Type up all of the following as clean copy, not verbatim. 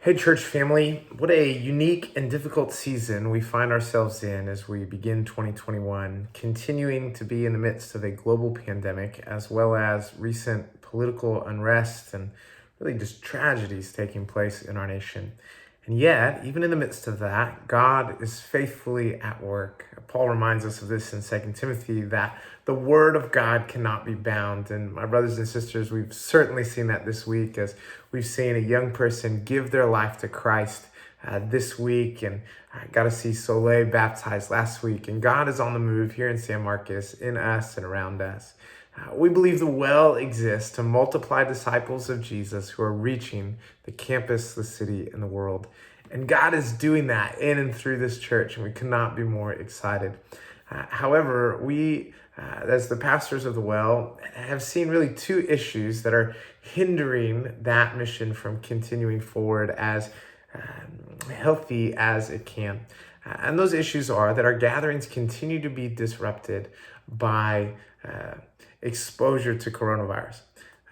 Hey, church family, what a unique and difficult season we find ourselves in as we begin 2021, continuing to be in the midst of a global pandemic, as well as recent political unrest and really just tragedies taking place in our nation. And yet, even in the midst of that, God is faithfully at work. Paul reminds us of this in 2 Timothy, that the word of God cannot be bound. And my brothers and sisters, we've certainly seen that this week as we've seen a young person give their life to Christ this week. And I got to see Soleil baptized last week. And God is on the move here in San Marcos, in us and around us. We believe the well exists to multiply disciples of Jesus who are reaching the campus, the city, and the world. And God is doing that in and through this church, and we could not be more excited. However, we, as the pastors of the well, have seen really two issues that are hindering that mission from continuing forward as healthy as it can. And those issues are that our gatherings continue to be disrupted by exposure to coronavirus.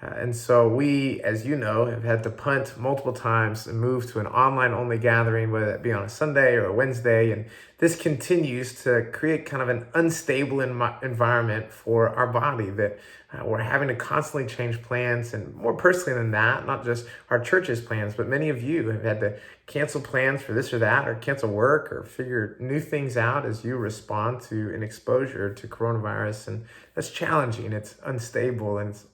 And so we, as you know, have had to punt multiple times and move to an online-only gathering, whether that be on a Sunday or a Wednesday. And this continues to create kind of an unstable environment for our body that we're having to constantly change plans. And more personally than that, not just our church's plans, but many of you have had to cancel plans for this or that, or cancel work, or figure new things out as you respond to an exposure to coronavirus. And that's challenging, it's unstable, and it's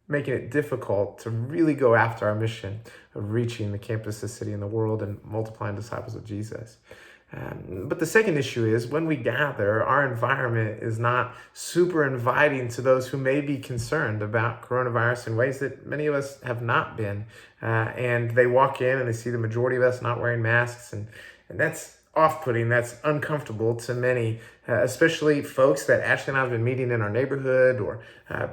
making it difficult to really go after our mission of reaching the campus, the city, and the world and multiplying disciples of Jesus. But the second issue is when we gather, our environment is not super inviting to those who may be concerned about coronavirus in ways that many of us have not been. And they walk in and they see the majority of us not wearing masks, and that's off-putting, that's uncomfortable to many, especially folks that Ashley and I have been meeting in our neighborhood, or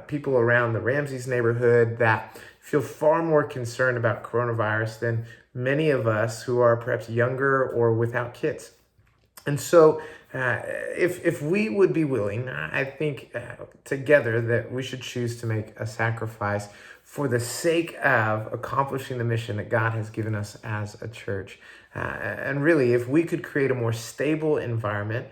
people around the Ramsey's neighborhood that feel far more concerned about coronavirus than many of us who are perhaps younger or without kids. And so if we would be willing, I think together that we should choose to make a sacrifice for the sake of accomplishing the mission that God has given us as a church. And really, if we could create a more stable environment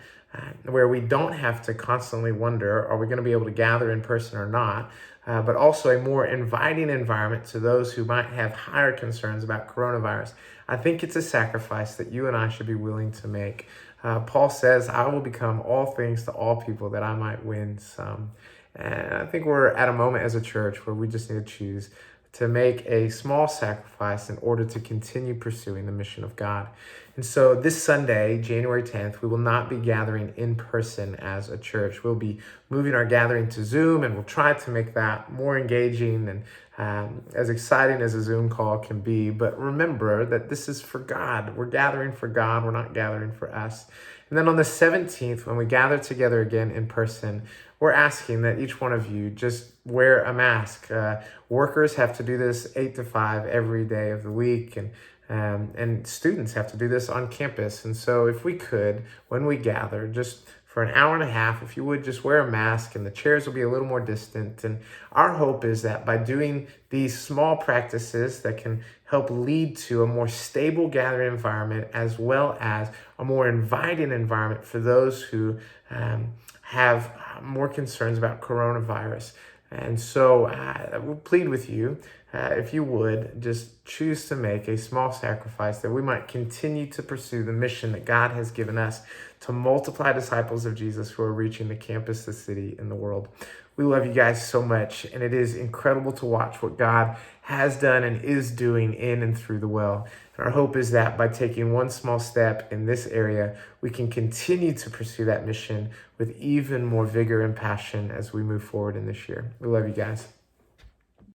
where we don't have to constantly wonder, are we going to be able to gather in person or not? But also a more inviting environment to those who might have higher concerns about coronavirus. I think it's a sacrifice that you and I should be willing to make. Paul says, I will become all things to all people that I might win some. And I think we're at a moment as a church where we just need to choose to make a small sacrifice in order to continue pursuing the mission of God. And so this Sunday, January 10th, we will not be gathering in person as a church. We'll be moving our gathering to Zoom, and we'll try to make that more engaging and as exciting as a Zoom call can be. But remember that this is for God. We're gathering for God. We're not gathering for us. And then on the 17th, when we gather together again in person, we're asking that each one of you just wear a mask. Workers have to do this 8 to 5 every day of the week, and students have to do this on campus. And so if we could, when we gather, just for an hour and a half, if you would just wear a mask, and the chairs will be a little more distant. And our hope is that by doing these small practices that can help lead to a more stable gathering environment, as well as a more inviting environment for those who have more concerns about coronavirus. And so I would plead with you, if you would, just choose to make a small sacrifice that we might continue to pursue the mission that God has given us to multiply disciples of Jesus who are reaching the campus, the city, and the world. We love you guys so much, and it is incredible to watch what God has done and is doing in and through the well. And our hope is that by taking one small step in this area, we can continue to pursue that mission with even more vigor and passion as we move forward in this year. We love you guys.